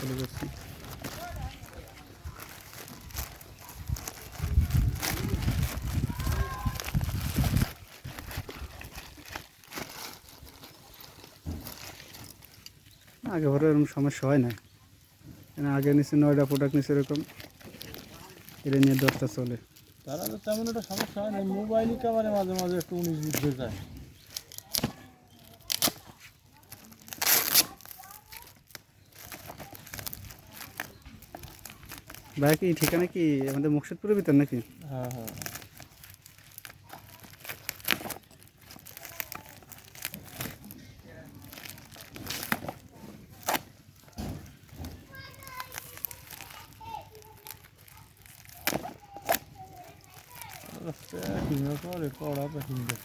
চালু করছি। আগে ভরে এরকম সমস্যা হয় না, আগে নিচে 9টা প্রোডাক্ট নিচে এরকম, এটা নিয়ে 10টা চলে। তারা তো তেমন একটা সমস্যা হয় না, মোবাইলই কাবারে মাঝে মাঝে একটু 19 বিট হয়ে যায়। ভাই কি ঠিকানা কি আমাদের মুর্শিদপুরের ভিতর নাকি? হ্যাঁ হ্যাঁ। প্যাকিংও করে, কড়া প্যাকিং করে।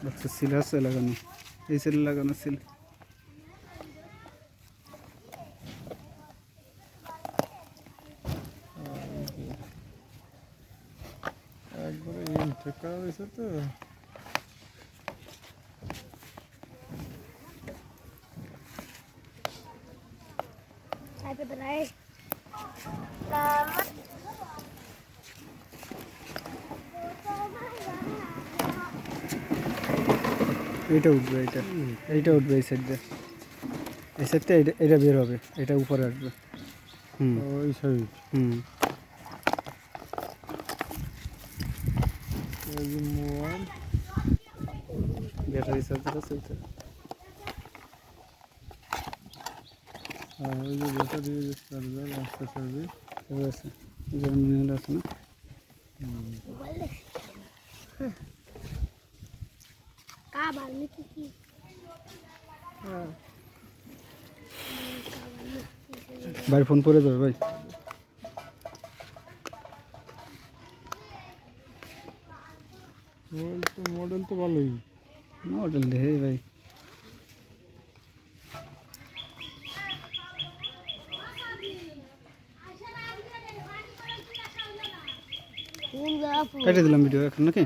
আচ্ছা, সিল আছে লাগানো, এই সিল লাগানো সিল। একবারে ইনটেক করা হয়েছে তো। এইটা উঠবে, এইটা উঠবে এই সাইড দিয়ে, এই সাইডটা এটা বের হবে, এটা উপরে আসবে। ওই সাইড মোবাইল ব্যাটারি চার্জার আছে ওইটা। ওই যে ব্যাটারি চার্জার আস্তে সার্ভিস আছে, জার্মানিয়াল আছে না? ভাই ফোন পরে যাবে ভাই। মডেল তো ভালোই, মডেল দেখে ভাই। কেটে দিলাম ভিডিও এখন নাকি?